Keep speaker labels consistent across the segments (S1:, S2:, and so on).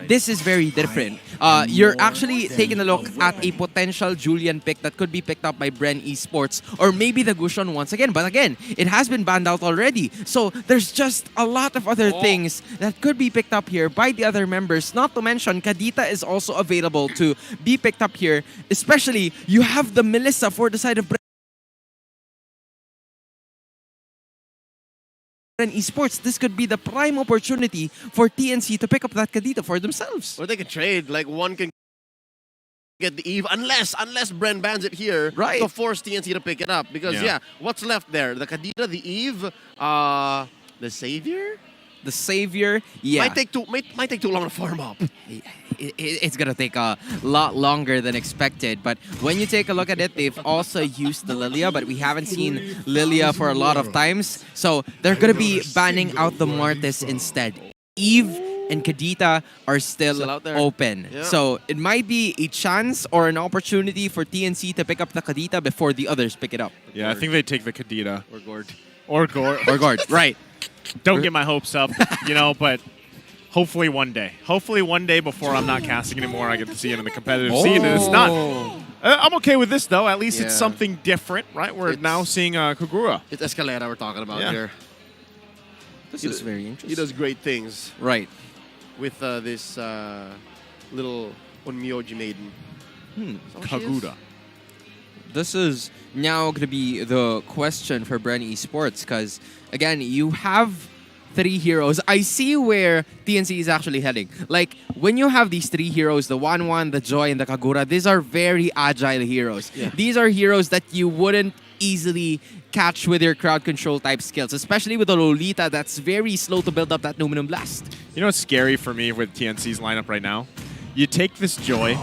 S1: this is very different. You're actually taking a look at a potential Julian pick that could be picked up by BREN Esports or maybe the Gushon once again. But again, it has been banned out already. So there's just a lot of other things that could be picked up here by the other members. Not to mention, Kadita is also available to be picked up here. Especially, you have the Melissa for the side of BREN Esports. This could be the prime opportunity for TNC to pick up that Kadita for themselves.
S2: Or they can trade, like one can get the Eve, unless BREN bans it here to force TNC to pick it up. Because what's left there? The Kadita, the Eve, the Savior?
S1: The Savior,
S2: might take too long to farm up.
S1: It's gonna take a lot longer than expected. But when you take a look at it, they've also used the Lilia, but we haven't seen Lilia for a lot of times. So they're gonna be banning out the Mortis instead. Eve and Kadita are still open. Yeah. So it might be a chance or an opportunity for TNC to pick up the Kadita before the others pick it up.
S3: Yeah, I think they take the Kadita.
S2: Or Gord.
S3: Or Gord, right. Don't get my hopes up, but hopefully one day. Hopefully one day before I'm not casting anymore, I get to see it in the competitive scene, and it's not. I'm okay with this, though. At least it's something different, right? We're now seeing Kagura.
S2: It's Escalera we're talking about here.
S1: This is very interesting.
S2: He does great things.
S1: Right.
S2: With this little Onmyoji maiden.
S3: Kagura.
S1: This is now going to be the question for BREN Esports because, again, you have 3 heroes. I see where TNC is actually heading. Like, when you have these 3 heroes, the Wanwan, the Joy, and the Kagura, these are very agile heroes. Yeah. These are heroes that you wouldn't easily catch with your crowd control type skills, especially with the Lolita that's very slow to build up that Numinum Blast.
S3: You know what's scary for me with TNC's lineup right now? You take this Joy.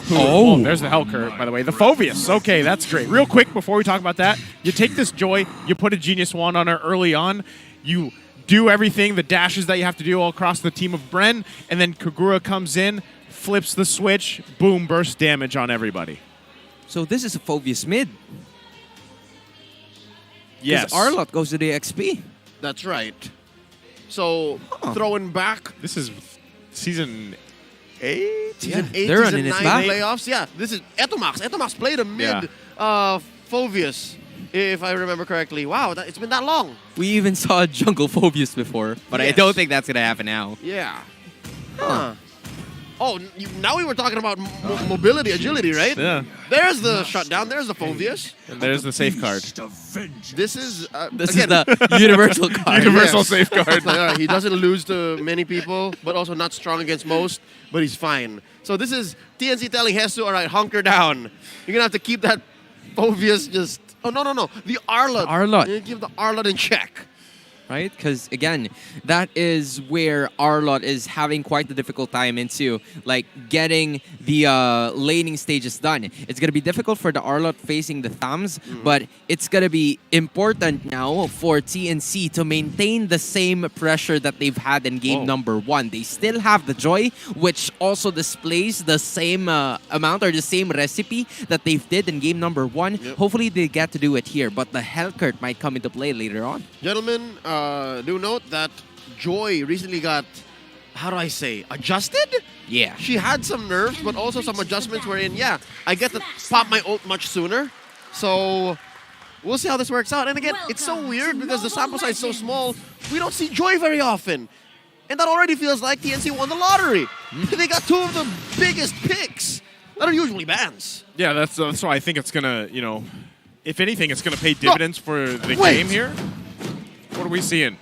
S3: There's the Helker, by the way. The Phoveus. Okay, that's great. Real quick, before we talk about that, you take this Joy, you put a Genius Wand on her early on, you do everything, the dashes that you have to do all across the team of BREN, and then Kagura comes in, flips the switch, boom, burst damage on everybody.
S1: So this is a Phoveus mid.
S3: Yes.
S1: Arlott goes to the XP.
S2: That's right. So, throwing back.
S3: This is Season 8?
S2: Season 8,
S1: they're
S2: Season
S1: running
S2: 9 playoffs. Yeah, this is Etomax. Etomax played a mid Phoveus, if I remember correctly. Wow, it's been that long.
S1: We even saw a jungle Phoveus before, but I don't think that's going to happen now.
S2: Yeah. Oh, now we were talking about mobility, agility, right?
S3: Yeah.
S2: There's the shutdown. There's the Phoveus.
S3: And there's the safeguard.
S2: This is
S1: the universal card.
S3: Universal safeguard.
S2: Like, all right, he doesn't lose to many people, but also not strong against most, but he's fine. So this is TNC telling Hesu, all right, hunker down. You're going to have to keep that Phoveus just... Oh, no. The Arlott.
S1: Arlott.
S2: You keep the Arlott in check.
S1: Right? Because, again, that is where Arlott is having quite a difficult time into, like, getting the laning stages done. It's going to be difficult for the Arlott facing the Thams, but it's going to be important now for TNC to maintain the same pressure that they've had in game number 1. They still have the Joy, which also displays the same amount or the same recipe that they've did in game number 1. Hopefully, they get to do it here, but the Hellcurt might come into play later on.
S2: Gentlemen, do note that Joy recently got, how do I say, adjusted?
S1: Yeah.
S2: She had some nerfs, but also some adjustments wherein, I get to pop my ult much sooner. So, we'll see how this works out. And again, it's so weird because the sample size is so small, we don't see Joy very often. And that already feels like TNC won the lottery. They got 2 of the biggest picks that are usually bans.
S3: Yeah, that's why I think it's going to, if anything, it's going to pay dividends for the game here. What are we seeing?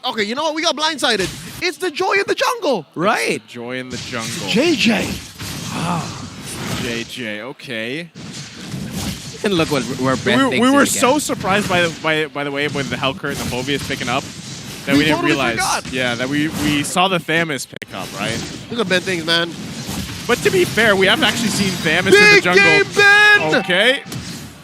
S2: Okay, you know what? We got blindsided. It's the Joy in the jungle.
S1: Right.
S3: Joy in the jungle.
S2: JJ.
S3: JJ, okay.
S1: And look what we're
S3: We were so surprised by the way with the Hellcurt and the Phoveus picking up that we didn't realize.
S2: Forgot.
S3: Yeah, that we saw the Thamus pick up, right?
S2: Look at Ben things, man.
S3: But to be fair, we haven't actually seen Thamus in the jungle.
S2: Big game, Ben!
S3: Okay.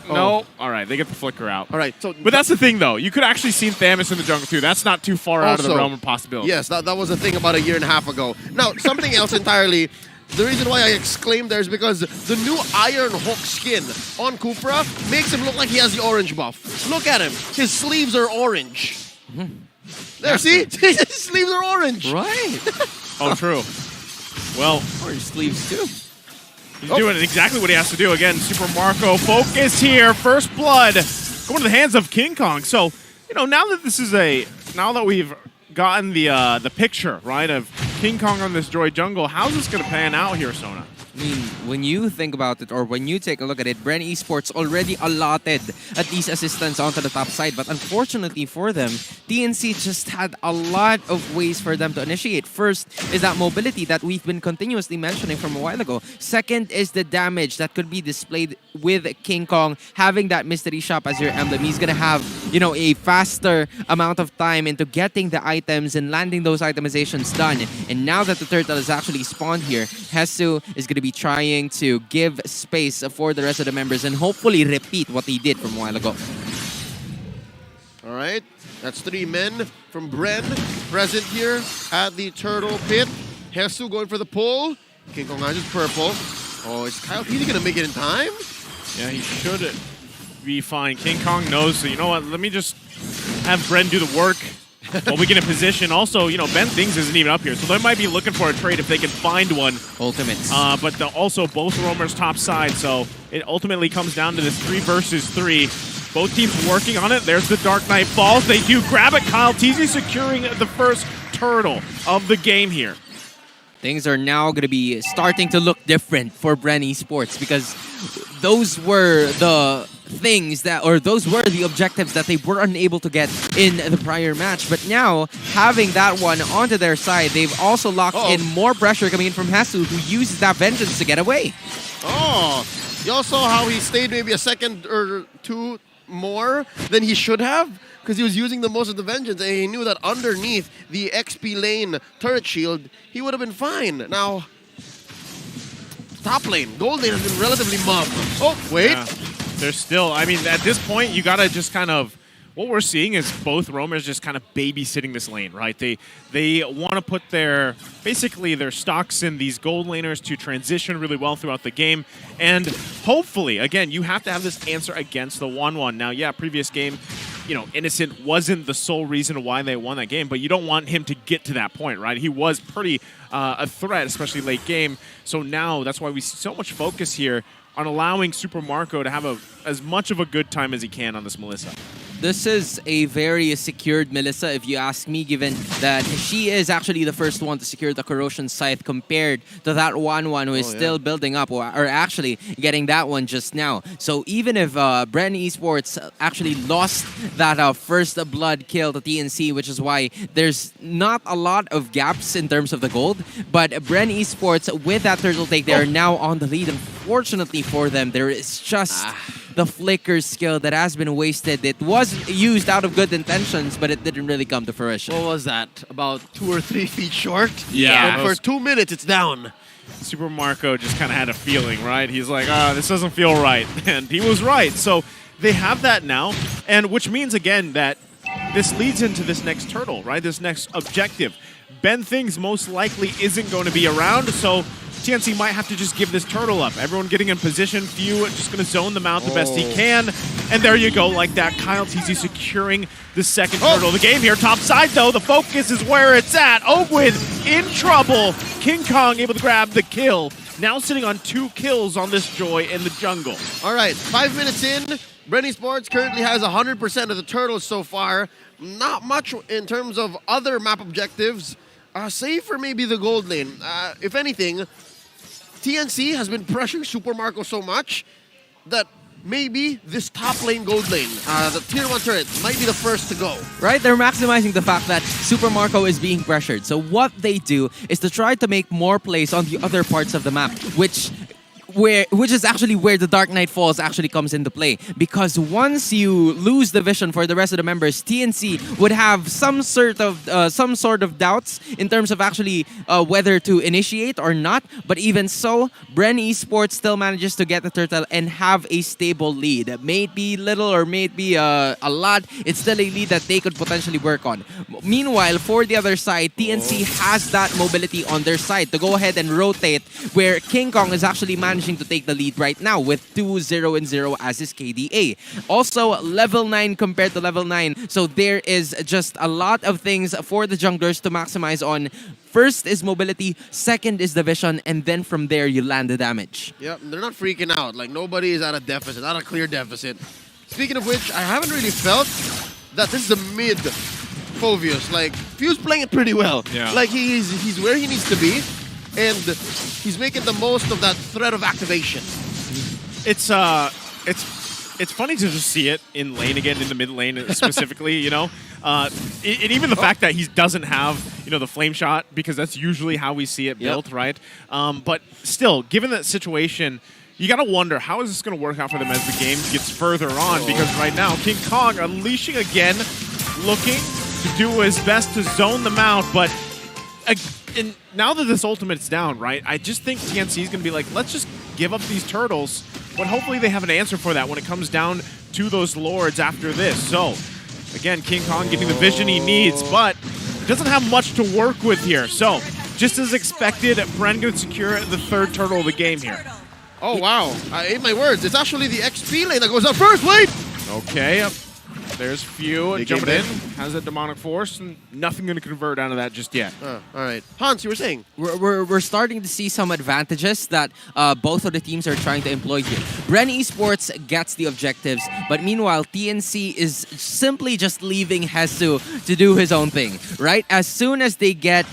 S3: No. All right, they get the flicker out.
S2: All right. So,
S3: but that's the thing, though. You could actually seen Thamus in the jungle, too. That's not too far out of the realm of possibility.
S2: Yes, that was a thing about a year and a half ago. Now, something else entirely. The reason why I exclaimed there is because the new Iron Hawk skin on Kupra makes him look like he has the orange buff. Look at him. His sleeves are orange. There, see? His sleeves are orange.
S1: Right.
S3: Oh, true. Well,
S1: Orange sleeves too.
S3: he's doing exactly what he has to do. Again, Super Marco focus here. First blood going to the hands of King Kong. So, you know, now that we've gotten the picture, right, of King Kong on this Joy Jungle, how's this going to pan out here, Sona?
S1: I mean, when you think about it, or when you take a look at it, BREN Esports already allotted at least assistance onto the top side. But unfortunately for them, TNC just had a lot of ways for them to initiate. First is that mobility that we've been continuously mentioning from a while ago. Second is the damage that could be displayed with King Kong having that mystery shop as your emblem. He's gonna have, you know, a faster amount of time into getting the items and landing those itemizations done. And now that the turtle is actually spawned here, Hesu is gonna be trying to give space for the rest of the members and hopefully repeat what he did from a while ago.
S2: All right, that's 3 men from BREN present here at the turtle pit. Hesu going for the pull. King Kong has his purple. Oh, is Kyle Peasy gonna make it in time?
S3: Yeah, he should be fine. King Kong knows, so you know what? Let me just have BREN do the work while we get in position. Also, you know, Ben Things isn't even up here, so they might be looking for a trade if they can find one.
S1: Ultimates.
S3: But also both roamers top side, so it ultimately comes down to this 3 versus 3. Both teams working on it. There's the Dark Knight Falls. They do grab it. Kyle Teasy securing the first turtle of the game here.
S1: Things are now going to be starting to look different for BREN Esports because those were the things that, or those were the objectives that they were unable to get in the prior match. But now, having that one onto their side, they've also locked in more pressure coming in from Hesu, who uses that vengeance to get away.
S2: Oh, y'all saw how he stayed maybe a second or 2 more than he should have? Because he was using the most of the vengeance, and he knew that underneath the XP lane turret shield, he would have been fine. Now, top lane, gold lane has been relatively mugged. Oh, wait.
S3: Yeah. There's still, I mean, at this point, you gotta just kind of, what we're seeing is both roamers just kind of babysitting this lane, right? They want to put basically their stocks in these gold laners to transition really well throughout the game. And hopefully, again, you have to have this answer against the 1-1. Now, yeah, previous game, you know, Innocent wasn't the sole reason why they won that game, but you don't want him to get to that point, right? He was pretty a threat, especially late game. So now that's why we see so much focus here on allowing Super Marco to have as much of a good time as he can on this Melissa.
S1: This is a very secured Melissa, if you ask me, given that she is actually the first one to secure the Corrosion Scythe compared to that 1-1 who is still building up, or actually getting that one just now. So even if BREN Esports actually lost that first blood kill to TNC, which is why there's not a lot of gaps in terms of the gold, but BREN Esports, with that turtle take, they are now on the lead. Unfortunately for them, there is just the flicker skill that has been wasted. It was used out of good intentions, but it didn't really come to fruition.
S2: What was that? About 2 or 3 feet short?
S3: Yeah.
S2: And for 2 minutes, it's down.
S3: Super Marco just kind of had a feeling, right? He's like, this doesn't feel right. And he was right. So they have that now, and which means, again, that this leads into this next turtle, right? This next objective. Ben Things most likely isn't going to be around, so TNC might have to just give this turtle up. Everyone getting in position, Few just going to zone them out the best he can. And there you go, like that. Kyle TZ securing the second turtle of the game here. Top side, though, the focus is where it's at. Ogwith in trouble. King Kong able to grab the kill. Now sitting on 2 kills on this Joy in the jungle.
S2: All right, 5 minutes in. BREN Esports currently has 100% of the turtles so far. Not much in terms of other map objectives, save for maybe the gold lane. If anything, TNC has been pressuring Super Marco so much that maybe this top lane gold lane, the tier 1 turret, might be the first to go.
S1: Right? They're maximizing the fact that Super Marco is being pressured. So what they do is to try to make more plays on the other parts of the map, which is actually where the Dark Knight Falls actually comes into play. Because once you lose the vision for the rest of the members, TNC would have some sort of doubts in terms of actually whether to initiate or not. But even so, BREN Esports still manages to get the turtle and have a stable lead. It may be little or may be a lot. It's still a lead that they could potentially work on. Meanwhile, for the other side, TNC has that mobility on their side to go ahead and rotate, where King Kong is actually managing managing to take the lead right now with 2-0-0 as his KDA. Also, level 9 compared to level 9. So there is just a lot of things for the junglers to maximize on. First is mobility, second is the vision, and then from there you land the damage.
S2: Yep, they're not freaking out. Like, nobody is at a deficit, not a clear deficit. Speaking of which, I haven't really felt that this is a mid Phoveus. Like, Fuse playing it pretty well.
S3: Yeah.
S2: Like, he's where he needs to be, and he's making the most of that threat of activation.
S3: It's funny to just see it in lane again, in the mid lane specifically, you know? And even the fact that he doesn't have, you know, the flame shot, because that's usually how we see it built, right? But still, given that situation, you got to wonder, how is this going to work out for them as the game gets further on? Because right now, King Kong unleashing again, looking to do his best to zone them out, but and now that this ultimate's down, right, I just think TNC is going to be like, let's just give up these turtles, but hopefully they have an answer for that when it comes down to those lords after this. So, again, King Kong getting the vision he needs, but he doesn't have much to work with here. So, just as expected, BREN going to secure the third turtle of the game here.
S2: Oh, wow. I ate my words. It's actually the XP lane that goes up first. Wait!
S3: Okay, there's Few
S2: They
S3: jumping
S2: came
S3: in, has a demonic force, and nothing going to convert out of that just yet.
S2: All right. Hans, you were saying?
S1: We're starting to see some advantages that both of the teams are trying to employ here. BREN Esports gets the objectives, but meanwhile, TNC is simply just leaving Hesu to do his own thing, right? As soon as they get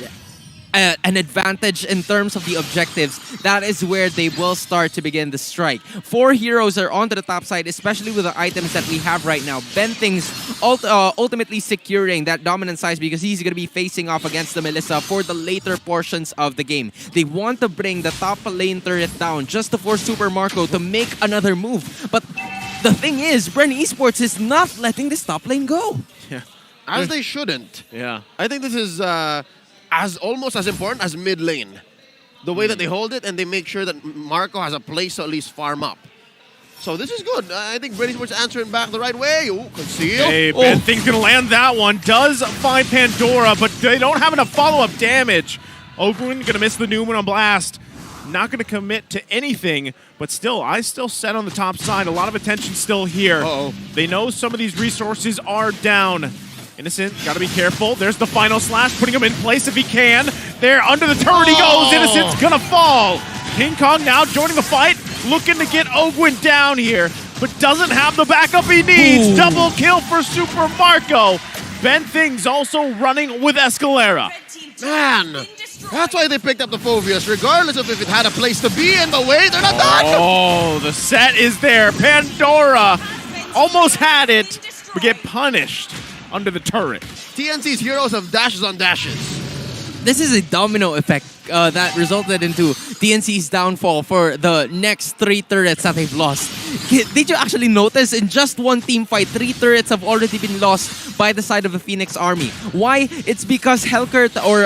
S1: an advantage in terms of the objectives, that is where they will start to begin the strike. 4 heroes are onto the top side, especially with the items that we have right now. Benthing's ultimately securing that dominant size because he's going to be facing off against the Melissa for the later portions of the game. They want to bring the top lane turret down just to force Super Marco to make another move. But the thing is, BREN Esports is not letting this top lane go.
S3: Yeah.
S2: As they shouldn't.
S3: Yeah.
S2: I think this is almost as important as mid lane. The way that they hold it and they make sure that Marco has a place to at least farm up. So this is good. I think BREN Esports answering back the right way. Ooh, conceal.
S3: Hey, Benthing's going to land that one. Does find Pandora, but they don't have enough follow-up damage. Oakland going to miss the Newman on blast. Not going to commit to anything, but still, I still set on the top side. A lot of attention still here. They know some of these resources are down. Innocent, got to be careful. There's the final slash, putting him in place if he can. There, under the turret he goes. Innocent's gonna fall. King Kong now joining the fight, looking to get Ogwin down here, but doesn't have the backup he needs. Ooh. Double kill for Super Marco. Benthing's also running with Escalera.
S2: Man, that's why they picked up the Phoveus, regardless of if it had a place to be in the way. They're not done.
S3: Oh, the set is there. Pandora almost had it, but get punished under the turret.
S2: TNC's heroes have dashes on dashes.
S1: This is a domino effect that resulted into TNC's downfall for the next 3 turrets that they've lost. Did you actually notice in just one team fight, 3 turrets have already been lost by the side of the Phoenix Army? Why? It's because Helkert or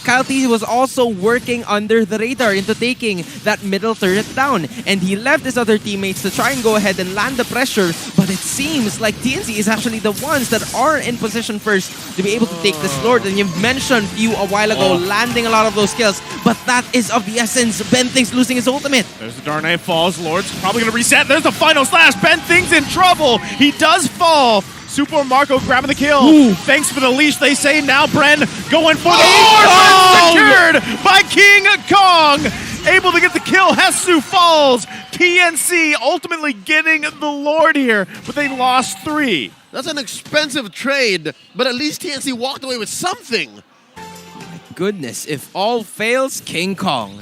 S1: Kyle T was also working under the radar into taking that middle turret down. And he left his other teammates to try and go ahead and land the pressure. But it seems like TNC is actually the ones that are in position first to be able to take this Lord. And you've mentioned Few a while ago, landing a lot of those kills. But that is of the essence. Benthing's losing his ultimate.
S3: There's the Dark Knight falls. Lord's probably going to reset. There's the final slash. Benthing's in trouble. He does fall. Super Marco grabbing the kill. Ooh. Thanks for the leash, they say. Now BREN going for the Lord. Secured by King Kong. Able to get the kill. Hesu falls. TNC ultimately getting the Lord here, but they lost 3.
S2: That's an expensive trade, but at least TNC walked away with something.
S1: Goodness, if all fails, King Kong.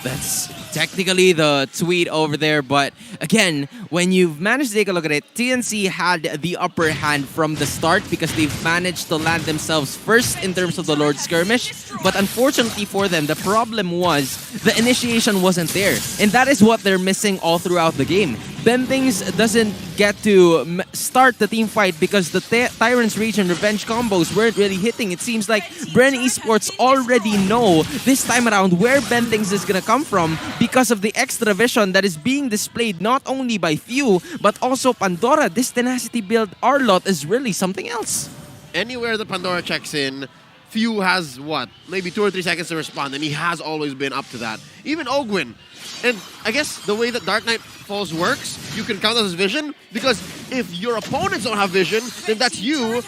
S1: That's technically the tweet over there, but again, when you've managed to take a look at it, TNC had the upper hand from the start because they've managed to land themselves first in terms of the Lord Skirmish, but unfortunately for them, the problem was the initiation wasn't there, and that is what they're missing all throughout the game. Benthings doesn't get to start the team fight because the Tyrant's Rage and Revenge combos weren't really hitting. It seems like BREN Esports already know this time around where Benthings is gonna come from because of the extra vision that is being displayed not only by Few, but also Pandora. This Tenacity build Arlot is really something else.
S2: Anywhere the Pandora checks in, Few has, what, maybe 2 or 3 seconds to respond, and he has always been up to that. Even Ogwin. And I guess the way that Dark Knight Falls works, you can count as vision, because if your opponents don't have vision, then that's you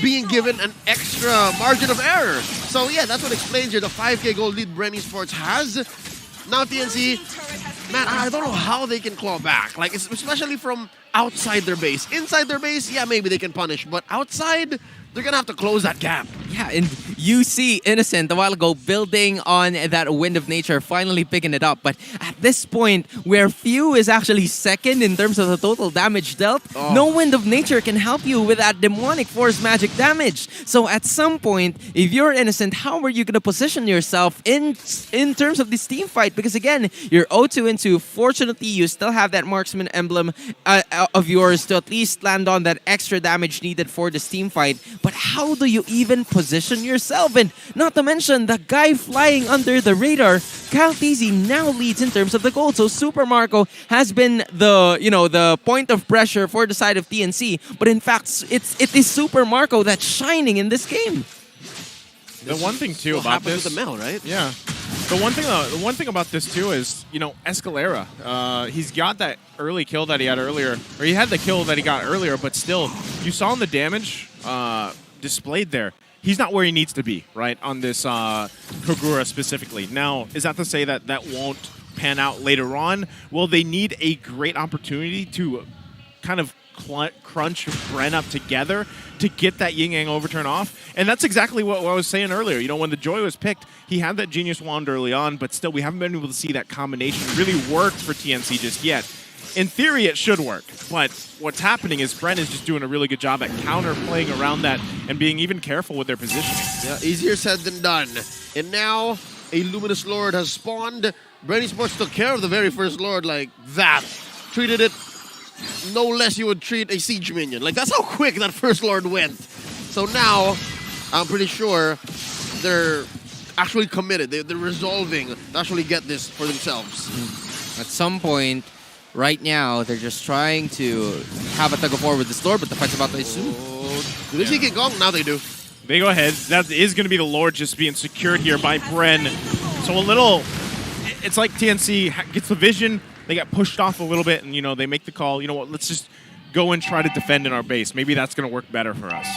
S2: being given an extra margin of error. So yeah, that's what explains here the 5K gold lead BREN Esports has. Now TNC, man, I don't know how they can claw back. Like, especially from outside their base. Inside their base, yeah, maybe they can punish, but outside, they're gonna have to close that gap.
S1: Yeah, and you see Innocent a while ago building on that Wind of Nature, finally picking it up. But at this point, where Few is actually second in terms of the total damage dealt, no Wind of Nature can help you with that Demonic Force magic damage. So at some point, if you're Innocent, how are you going to position yourself in terms of this team fight? Because again, you're 0-2 into. Fortunately, you still have that Marksman emblem of yours to at least land on that extra damage needed for this team fight. But how do you even position yourself? And not to mention, the guy flying under the radar, Kyle Teasy now leads in terms of the gold. So Super Marco has been the point of pressure for the side of TNC. But in fact, it is Super Marco that's shining in this game.
S3: The one thing too about this,
S2: with the Mel, right?
S3: Yeah. The one thing about this too is, Escalera. He's got that early kill that he had earlier, or he had the kill that he got earlier, but still, you saw the damage displayed there. He's not where he needs to be, right, on this Kogura specifically. Now, is that to say that that won't pan out later on? Well, they need a great opportunity to kind of crunch BREN up together to get that yin-yang overturn off. And that's exactly what I was saying earlier. When the Joy was picked, he had that Genius Wand early on, but still we haven't been able to see that combination really work for TNC just yet. In theory, it should work, but what's happening is BREN is just doing a really good job at counterplaying around that and being even careful with their positioning.
S2: Yeah, easier said than done. And now, a Luminous Lord has spawned. BREN Esports took care of the very first Lord like that. Treated it no less you would treat a siege minion. Like, that's how quick that first Lord went. So now, I'm pretty sure they're actually committed. They're resolving to actually get this for themselves.
S1: At some point, right now, they're just trying to have a tug of war with this Lord, but the fight's about to ensue.
S2: Do they see King Kong? Now they do.
S3: They go ahead. That is going to be the Lord just being secured here by BREN. So it's like TNC gets the vision. They got pushed off a little bit, and they make the call. You know what? Let's just go and try to defend in our base. Maybe that's going to work better for us.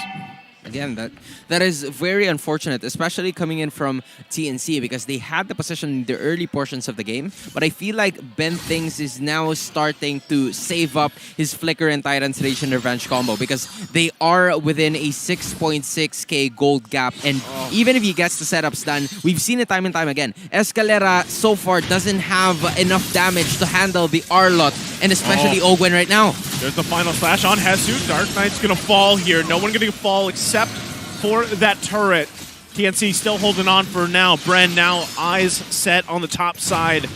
S1: Again, that is very unfortunate, especially coming in from TNC, because they had the position in the early portions of the game. But I feel like Ben Things is now starting to save up his Flicker and Titan's Rage and Revenge combo, because they are within a 6.6k gold gap. And even if he gets the setups done, we've seen it time and time again. Escalera so far doesn't have enough damage to handle the Arlot, and especially Ogwen right now.
S3: There's the final slash on Hesu. Dark Knight's going to fall here. No one going to fall except for that turret. TNC still holding on for now. BREN now eyes set on the top side.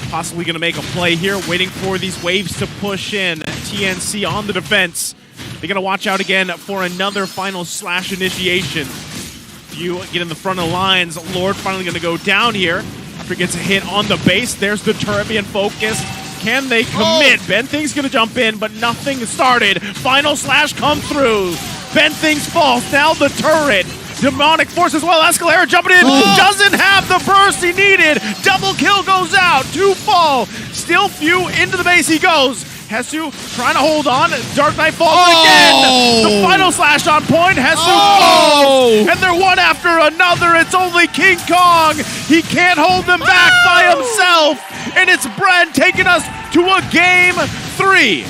S3: Possibly going to make a play here, waiting for these waves to push in. TNC on the defense. They're going to watch out again for another final slash initiation. Few get in the front of the lines. Lord finally going to go down here after he gets a hit on the base. There's the turret being focused. Can they commit? Ben Thing's going to jump in, but nothing started. Final slash come through. Ben Things falls. Now the turret. Demonic Force as well. Escalera jumping in. Doesn't have the burst he needed. Double kill goes out. 2 fall. Still Few into the base he goes. Hesu trying to hold on. Dark Knight falls again. The final slash on point. Hesu falls. And they're one after another. It's only King Kong. He can't hold them back by himself. And it's BREN taking us to a game 3.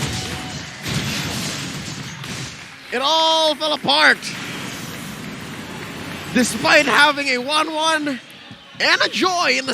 S2: It all fell apart. Despite having a 1-1 and a Joy in the